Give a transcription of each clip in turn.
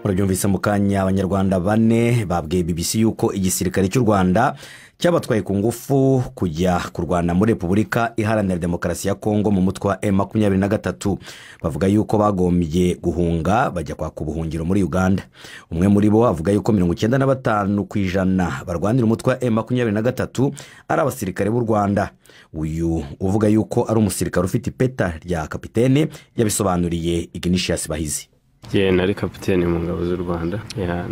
Urabyumvise mu kanya abanyarwanda bane babwiye BBC yuko igisirikare cy'u Rwanda cyabatwaye ku ngufu kujya kurwana muri Repubulika Iharanira Demokarasi ya Kongo mu mutwe wa M23. Bavuga yuko bagombye guhunga bajya kwaka ubuhungiro muri Uganda. Umwe muri bo avuga yuko 95% barwanira umutwe wa M23 ari abasirikare b'u Rwanda. Uyu uvuga yuko ari umusirikare ufite ipeta rya kapitene yabisobanuriye Ignatius Bahizi. Nari kapiteni mu ngabo z'u Rwanda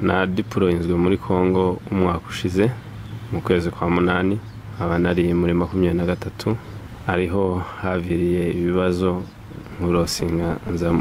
na deployinzwe muri Kongo umwaka ushize mu kwezi kwa 8 abanari muri 23 ariho haviriye ibibazo nk'urosinga nza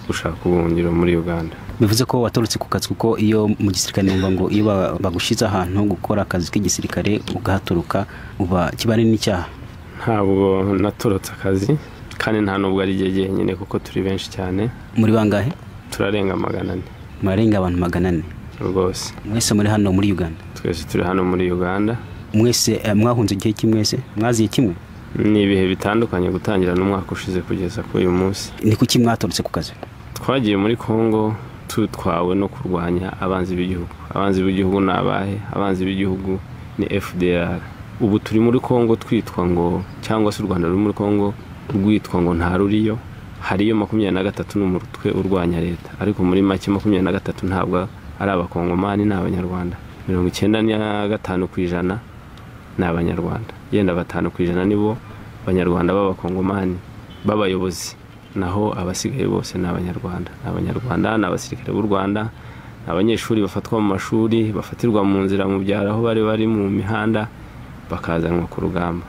gushaka ubuhungiro muri Uganda. Bivuze ko watorutse ku kazi kuko iyo mu gisirikare numva ngo iyo bagushiza ahantu gukora akazi k'igisirikare ugahaturuka uba kibane n'icyaha. Ntabwo natorotse akazi kandi nta nubwo ari jeje nyine kuko turi benshi cyane. Muri bangahe? Turarenga 400. Marenga abantu 400 rwose. Mwese muri hano muri Uganda? Twese turi hano muri Uganda. Mwese mwahunze igihe kimwese? Mwaziye kimwe? Ni ibihe bitandukanye gutangira n'umwaka ushize kugeza ku uyu munsi. Ni kuki mwatorutse ku kazi? Twagiye muri Kongo tutwawe no kurwanya abanzi b'igihugu. Abanzi b'igihugu nabahe? Abanzi b'igihugu ni FDR. Ubu turi muri Kongo twitwa ngo cyangwa se u Rwanda ruri muri Kongo rwitwa ngo nta ruriyo. Hariyo 23 n'umutwe urwanya leta, ariko muri make 23 ntabwo ari abakongomani n'abanyarwanda. 95% n'abanyarwanda. Yenda 5% nibo abanyarwanda b'abakongomani b'abayobozi, naho abasigaye bose n'abanyarwanda. Abanyarwanda n'abasirikare b'u Rwanda, abanyeshuri bafatwa mu mashuri, bafatirwa mu nzira mu byaro aho bari mu mihanda bakazanwa ku rugamba.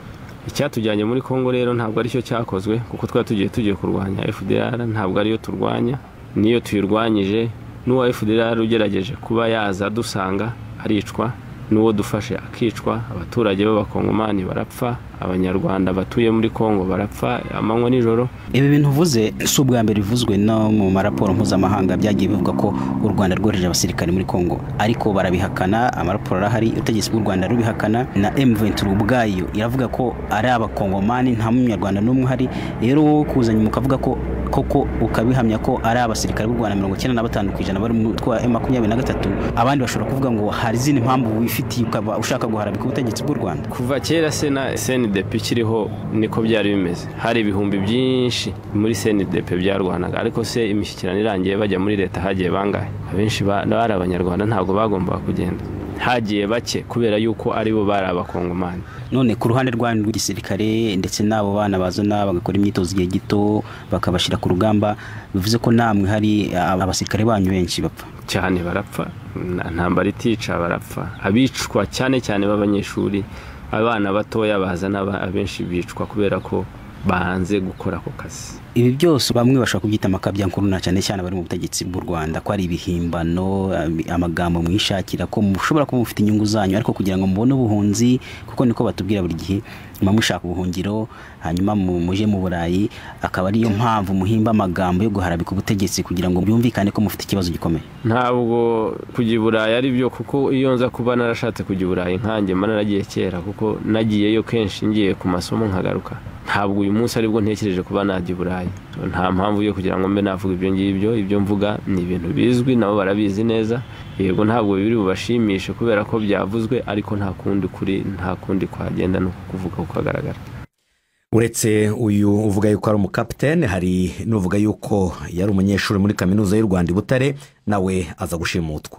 Icyatujyanye muri Kongo rero ntabwo ari cyo cyakozwe kuko tugiye kurwanya FDR, ntabwo ari yo turwanya. Niyo tuyirwanyije n'uwa FDR ugerageje kuba yaza dusanga aricwa, n'uwo dufashe akicwa. Abaturage b'abakongomani barapfa, abanyarwanda batuye muri Kongo barapfa amanywa nijoro. Ibi bintu uvuze si ubwa mbere bivuzwe no mu maraporo mpuzamahanga byagiye bivuga ko u Rwanda rwohereje abasirikare muri Kongo, ariko barabihakana. Amaraporo arahari, utegetse bw'u Rwanda rubihakana, na M23 ubwayo iravuga ko ari abakongomani nta munyarwanda n'umwe hari. Rero kuzanye mukavuga ko koko ukabihamya ko ari abasirikare b'u Rwanda 95% bari mu twa M23, abandi bashobora kuvuga ngo hari zindi mpamvu wifitiye ukaba ushaka guharabika ubutegetsi bw'u Rwanda. Kuva kera se na SNDP kiriho niko byari bimeze. Hari ibihumbi byinshi muri SNDP byarwanaga, ariko se imishyikirano irangiye bajya muri leta hagiye bangahe? Abenshi bari abanyarwanda ntabwo bagomba kugenda. Hagiye bake kubera yuko aribo bari abakongomani. None ku ruhande rw'igisirikare ndetse nabo bana bazana bagakora imyitozo igihe gito bakabashira ku rugamba, bivuze ko namwe hari abasirikare banyu benshi bapfa cyane. Barapfa, ntambara itica, barapfa. Abicwa cyane b'abanyeshuri, abana batoya bazana abenshi bicwa kubera ko banze gukora ako kazi. Ibi byose bamwe bashaka kubyita amakabya nkuru na cyane bari mu butegetsi bw'u Rwanda ko ari ibihimbano, amagambo mwishakira ko mushobora kuba mufite inyungu zanyu, ariko kugira ngo mubone ubuhunzi, kuko niko batubwira buri gihe mushaka ubuhungiro hanyuma muje mu Burayi, akaba ari yo mpamvu muhimba amagambo yo guharabika ubutegetsi kugira ngo byumvikane ko mufite ikibazo gikomeye. Ntabwo kujya i Burayi ari byo, kuko iyo nza kuba narashatse kujya i Burayi nkanjye naragiye kera, kuko nagiyeyo kenshi ngiye ku masomo nkagaruka. Ntabwo uyu munsi aribwo ntekereje kuba najya i Burayi. Nta mpamvu yo kugira ngo mbe navuga ibyo ngibyo. Ibyo mvuga ni ibintu bizwi, nabo barabizi neza. Yego ntabwo biri bubashimishe kubera ko byavuzwe, ariko nta kundi kwagenda no kuvuga ukagaragara. Uretse uyu uvuga yuko ari umukapitene, hari n'uvuga yuko yari umunyeshuri muri kaminuza y'u Rwanda Butare, nawe aza gushimutwa.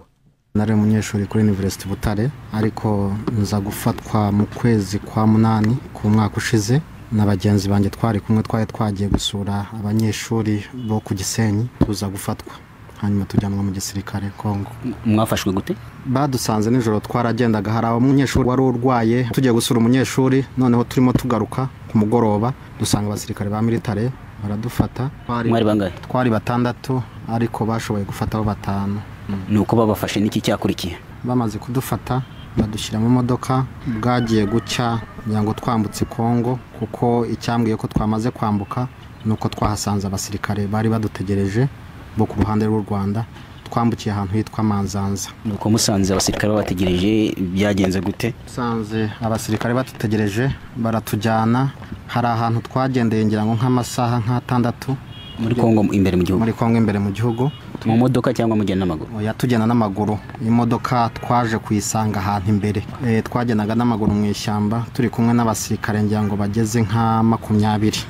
Nari umunyeshuri kuri University Butare, ariko nza gufatwa mu kwezi kwa 8 ku mwaka ushize na bagenzi banjye twari kumwe. Twagiye gusura abanyeshuri bo ku Gisenyi, tuza gufatwa hanyuma tujyanwa mu gisirikare Kongo. Mwafashwe gute? Badusanze nijoro, twaragendaga, hari umunyeshuri wari urwaye, tugiye gusura umunyeshuri, noneho turimo tugaruka ku mugoroba dusanga abasirikare ba militare baradufata. Mwari bangahe? Twari 6, ariko bashoboye gufataho 5. Nuko babafashe n'iki cyakurikiye? Bamaze kudufata badushyira mu modoka, bwagiye gucya ngo twambutse Kongo, kuko icyambwiye ko twamaze kwambuka nuko twahasanze abasirikare bari badutegereje bo ku ruhande rw'u Rwanda. Twambukiye ahantu hitwa Manzanza. Nuko musanze abasirikare bategereje, byagenze gute? Musanze abasirikare batutegereje, baratujyana. Hari ahantu twagendeye ngira ngo nk'amasaha 6 muri Kongo imbere mu gihugu. Muri Kongo imbere mu gihugu. mu modoka cyangwa mugenda n'amaguru? Oya, tugenda n'amaguru. Imodoka twaje kuyisanga ahantu imbere, twagendaga n'amaguru mu ishyamba turi kumwe n'abasirikare ngira ngo bageze nka 20.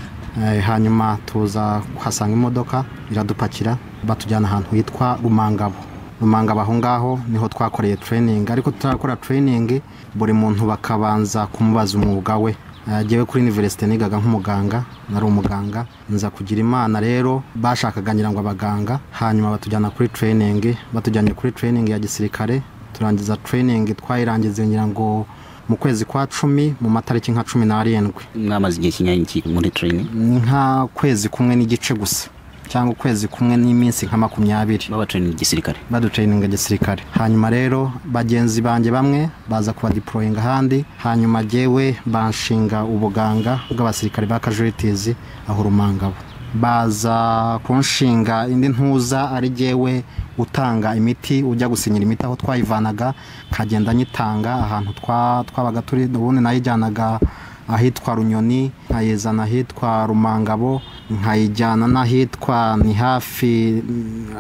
Hanyuma tuza kuhasanga imodoka iradupakira batujyana ahantu hitwa Rumangabo. Aho ngaho niho twakoreye training, ariko tutakora training buri muntu bakabanza kumubaza umwuga we. Jewe kuri university nigaga nk'umuganga, nari umuganga, nza kugira Imana rero bashakaga ngira ngo abaganga, hanyuma batujyana kuri training, batujyanye kuri training ya gisirikare. Turangiza training twayirangize ngira ngo mu kwezi kwa 10 mu matariki nka 17. Mwamaze igihe kinyanyi muri training? Nka kwezi kumwe n'igice gusa, cyangwa kwezi kumwe n'iminsi nka 20. Baba training gisirikare? Badu training gisirikare. Hanyuma rero bagenzi banje bamwe baza kuba deploying ahandi, hanyuma jewe banshinga ubuganga bw'abasirikare ba casualties aho Rumangabo. Baza kunshinga indi ntuza ari jewe utanga imiti, ujya gusinyira imiti aho twayivanaga, kagenda nyitanga ahantu twabaga turi, ubundi nayijyanaga ahitwa Runyoni, nkayizana ahitwa Rumangabo, nkayijyana n'ahitwa ni hafi,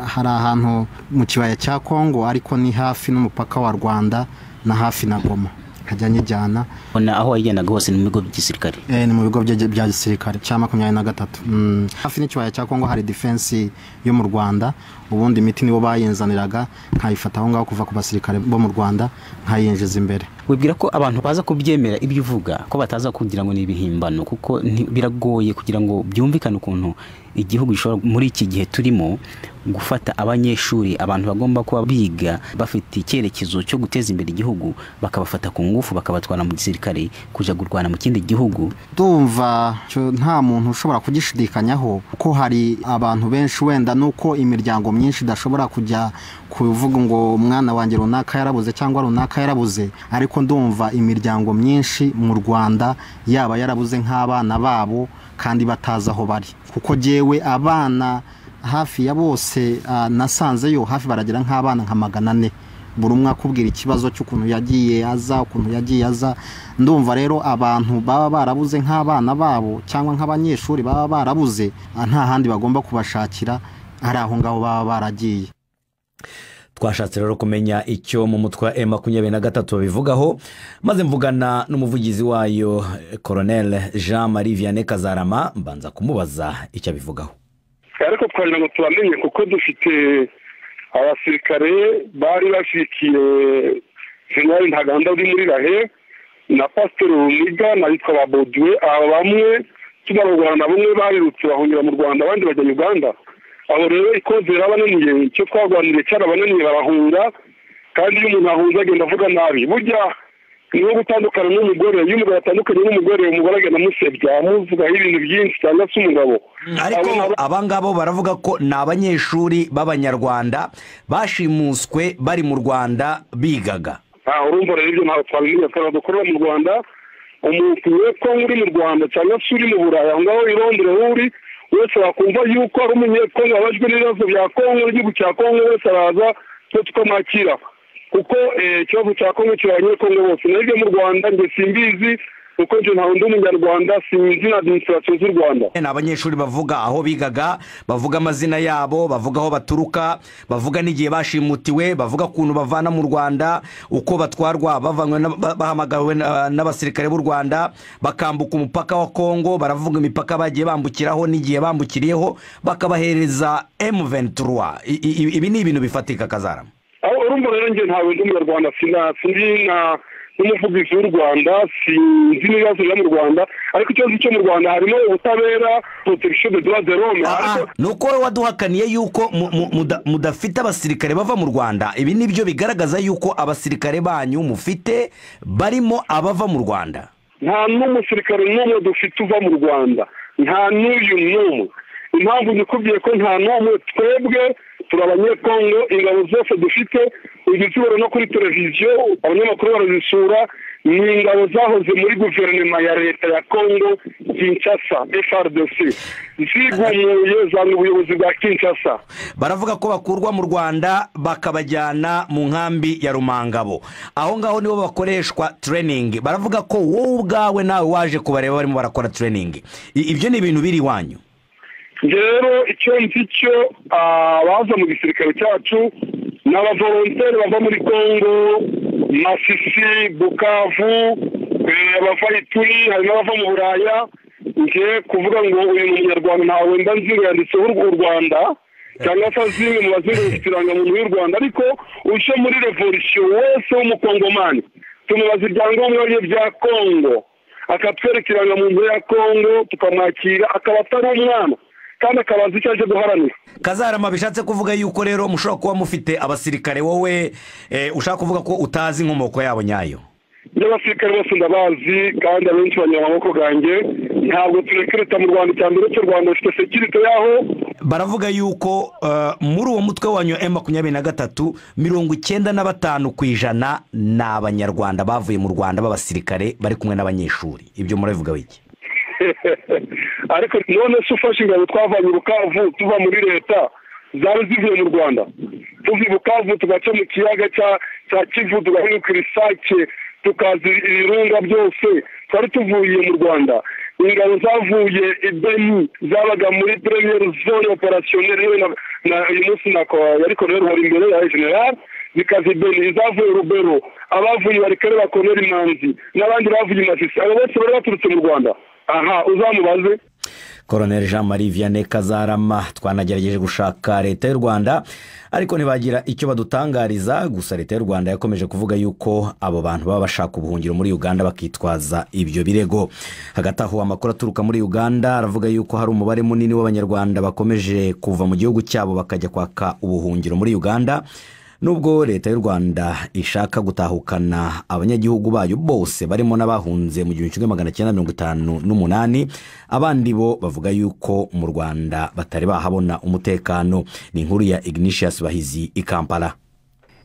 hari ahantu mu kibaya cya Kongo ariko ni hafi n'umupaka wa Rwanda na hafi na Goma, nkajya nyijyana. Ona aho wayigendaga hose ni mu bigo by'igisirikare? Ni mu bigo bya gisirikare cya 23. Hafi n'ikibaya cya Kongo hari defense yo mu Rwanda, ubundi imiti nibo bayinzaniraga, nkayifata aho ngaho kuva ku basirikare bo mu Rwanda nkayinjiza imbere. Wibwira ko abantu baza kubyemera ibyo uvuga, ko bataza kugira ngo ni ibihimbano, kuko biragoye kugira ngo byumvikane ukuntu igihugu gishobora muri iki gihe turimo gufata abanyeshuri, abantu bagomba kuba biga bafite icyerekezo cyo guteza imbere igihugu, bakabafata ku ngufu bakabatwara mu gisirikare kuja gurwana mu kindi gihugu. Ndumva nta muntu ushobora kugishidikanyaho, ko hari abantu benshi wenda nuko imiryango myinshi dashobora kujya kuvuga ngo umwana wanjye runaka yarabuze cyangwa runaka yarabuze, ariko ndumva imiryango myinshi mu Rwanda yaba yarabuze nk'abana babo kandi bataza aho bari, kuko jewe abana hafi ya bose nasanzeyo hafi baragira nk'abana nka 400, buri umwe akubwira ikibazo cy'ukuntu yagiye aza. Ndumva rero abantu baba barabuze nk'abana babo cyangwa nk'abanyeshuri baba barabuze, nta handi bagomba kubashakira, ari aho ngaho baba baragiye. Twashatse rero kumenya icyo mu mutwe wa M23 babivugaho, maze mvugana n'umuvugizi wayo Colonel Jean-Marie Vianney Kazarama, mbanza kumubaza icyo abivugaho. Ariko twagira ngo tubamenye kuko dufite abasirikare bari bashikiye General Ntaganda uri muri Rahe na Pastor Rumiga na yitwa Babodwe, aba bamwe tubarogorana bamwe barirutse bahungira mu Rwanda, abandi bajya Uganda. Abo rero ikoze rabananiye, icyo twagwaniriye cyarabananiye barahunga, kandi iyo umuntu ahunze agenda avuga nabi. Burya niyo gutandukana n'umugore, iyo umugabo atandukanye n'umugore, umugore agenda amusebya amuvugaho ibintu byinshi cyangwa se umugabo. Ariko abangabo baravuga ko ni abanyeshuri b'Abanyarwanda bashimuswe bari mu Rwanda bigaga. Urumva rero ibyo ntabwo twabimenya, twaba dukorera mu Rwanda. Umuntu weko uri mu Rwanda cyangwa se uri mu Burayi, aho ngaho i Londres uri wese wakumva yuko ari umunyekongo wabajwe n'ibibazo bya Kongo, igihugu cya Kongo, wese araza tukamakira, kuko ikibazo cya Kongo cy'abanyekongo bose. Nabyo mu Rwanda nge simbizi, kuko nje nta wundi umunyarwanda, sinzi na administration z'u Rwanda. Ni abanyeshuri bavuga aho bigaga, bavuga amazina yabo, bavuga aho baturuka, bavuga n'igihe bashimutiwe, bavuga ukuntu bavana mu Rwanda, uko batwarwa bavanywe bahamagawe n'abasirikare b'u Rwanda bakambuka umupaka wa Kongo, baravuga imipaka bagiye bambukiraho n'igihe bambukiriyeho, bakabahereza M23. Ibi ni ibintu bifatika Kazarama. Urumva rero nge ntawe ndi umunyarwanda, sinzi na n'umuvugizi w'u Rwanda, sinzi n'ibibazo byo mu Rwanda, ariko ikibazo cyo mu Rwanda harimo ubutabera, protection des droits de l'homme. Nuko waduhakaniye yuko mudafite abasirikare bava mu Rwanda. Ibi nibyo bigaragaza yuko abasirikare banyu mufite barimo abava mu Rwanda. Nta n'umusirikare n'umwe dufite uva mu Rwanda, nta n'uyu n'umwe. Impamvu nikubwiye ko nta n'umwe, twebwe turi abanyekongo, ingabo zose dufite igitsiboro no kuri televiziyo abanyamakuru barazisura, ni ingabo zahoze muri guverinoma ya leta ya Kongo Kinshasa, FARDC, zigumuye za ubuyobozi bwa Kinshasa. Baravuga ko bakurwa mu Rwanda bakabajyana mu nkambi ya Rumangabo, aho ngaho nibo bakoreshwa training. Baravuga ko wowe ubwawe nawe waje kubareba barimo barakora training. Ibyo ni ibintu biri wanyu? rero icyo nzi cyo abaza mu gisirikare cyacu ni abavolonteri bava muri Kongo, Masisi, Bukavu, abava Ituri, hari n'abava mu Buraya. Nje kuvuga ngo uyu munyarwanda ntawe wenda nzi ngo yanditseho u Rwanda cyangwa se zimwe mu bazinga ikirangamuntu y'u Rwanda, ariko uje muri revolution wese w'umukongomani tumubaza ibyangombwa bye bya Kongo, akatwereka irangamuntu ya Kongo, tukamwakira, akaba atari umwana kandi akabaza icyo aje guharanira. Kazarama, bishatse kuvuga yuko rero mushobora kuba mufite abasirikare wowe ushaka kuvuga ko utazi inkomoko yabo nyayo? N'abasirikare bose ndabazi kandi abenshi banyura amaboko ganjye, ntabwo turekereta mu Rwanda, cyane cyo Rwanda rufite security yaho. Baravuga yuko muri uwo mutwe wanyu M23 95% ni abanyarwanda bavuye mu Rwanda b'abasirikare bari kumwe n'abanyeshuri. Ibyo murabivuga wiki? Ariko none se ufashe ingabo twavanye Bukavu tuva muri leta zari zivuye mu Rwanda, tuvi Bukavu tugaca mu kiyaga cya Kivu tugahinduka Isake tukazi ibirunga byose, twari tuvuye mu Rwanda. Ingabo zavuye Ibeni zabaga muri première zone opérationnelle na uyu munsi yari colonel wari imbere ya general, bikazi Ibeni zavuye Rubero, abavuye barikare ba Colonel Manzi n'abandi bavuye Masisi, abo bose bari baturutse mu Rwanda. Aha, uzamubaze. Colonel Jean-Marie Vianney Kazarama. Twanagerageje gushaka leta y'u Rwanda ariko ntibagira icyo badutangariza. Gusa leta y'u Rwanda yakomeje kuvuga yuko abo bantu baba bashaka ubuhungiro muri Uganda bakitwaza ibyo birego. Hagati aho amakuru aturuka muri Uganda aravuga yuko hari umubare munini w'abanyarwanda bakomeje kuva mu gihugu cyabo bakajya kwaka ubuhungiro muri Uganda, nubwo leta y'u Rwanda ishaka gutahukana abanyagihugu bayo bose barimo n'abahunze mu 1958. Abandi bo bavuga yuko mu Rwanda batari bahabona umutekano. Ni inkuru ya Ignatius Bahizi i Kampala.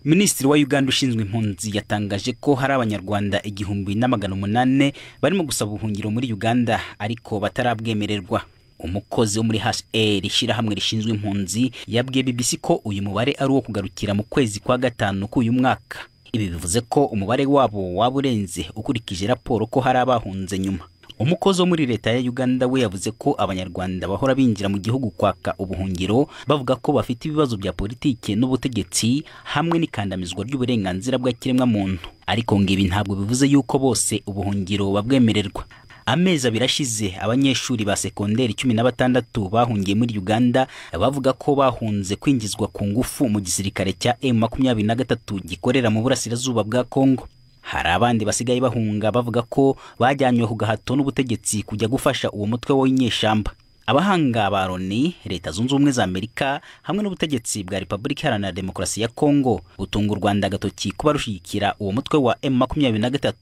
Minisitiri wa Uganda ushinzwe impunzi yatangaje ko hari abanyarwanda 1800 barimo gusaba ubuhungiro muri Uganda ariko batarabwemererwa. Umukozi wo muri HCR ishyirahamwe rishinzwe impunzi yabwiye BBC ko uyu mubare ari uwo kugarukira mu kwezi kwa gatanu k'uyu mwaka. Ibi bivuze ko umubare wabo waburenze ukurikije raporo ko hari abahunze nyuma. Umukozi wo muri leta ya Uganda we yavuze ko abanyarwanda bahora binjira mu gihugu kwaka ubuhungiro bavuga ko bafite ibibazo bya politike n'ubutegetsi hamwe n'ikandamizwa ry'uburenganzira bw'ikiremwa muntu, ariko ngibi ntabwo bivuze yuko bose ubuhungiro babwemererwa. Amezi abirashize abanyeshuri ba sekonderi 16 bahungiye muri Uganda bavuga ko bahunze kwinjizwa ku ngufu mu gisirikare cya M23 gikorera mu burasirazuba bwa Kongo. Hari abandi basigaye bahunga bavuga ko bajyanywe ku gahato n'ubutegetsi kujya gufasha uwo mutwe w'inyeshamba. Abahanga ba Loni, Leta Zunze Ubumwe za Amerika hamwe n'ubutegetsi bwa Repubulika Iharanira Demokarasi ya Kongo butunga u Rwanda gatoki kuba rushigikira uwo mutwe wa M23.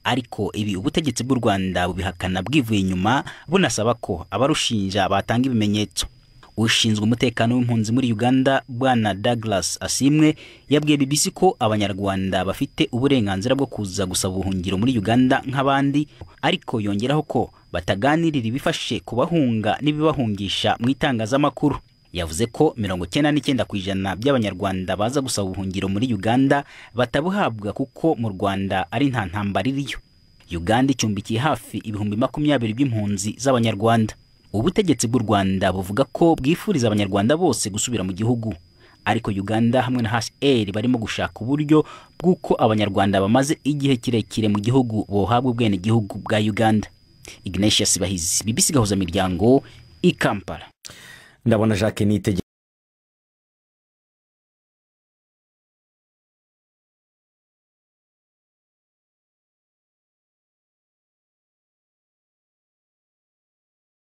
Ariko ibi ubutegetsi bw'u Rwanda bubihakana bwivuye inyuma bunasaba ko abarushinja batanga ibimenyetso. Ushinzwe umutekano w'impunzi muri Uganda Bwana Douglas Asimwe yabwiye BBC ko abanyarwanda bafite uburenganzira bwo kuza gusaba ubuhungiro muri Uganda nk'abandi, ariko yongeraho ko bataganirira ibifashe kubahunga n'ibibahungisha mu itangazamakuru. Yavuze ko 99% by'abanyarwanda baza gusaba ubuhungiro muri Uganda batabuhabwa kuko mu Rwanda ari nta ntambara iriyo. Uganda icumbikiye hafi 20,000 by'impunzi z'abanyarwanda. Ubutegetsi bw'u Rwanda buvuga ko bwifuriza abanyarwanda bose gusubira mu gihugu, ariko Uganda hamwe na HCR barimo gushaka uburyo bw'uko abanyarwanda bamaze igihe kirekire mu gihugu bohabwa ubwene gihugu bwa Uganda. Ignatius Bahizi, BBC Gahuza Miryango, i Kampala. Ndabona Jacques Nite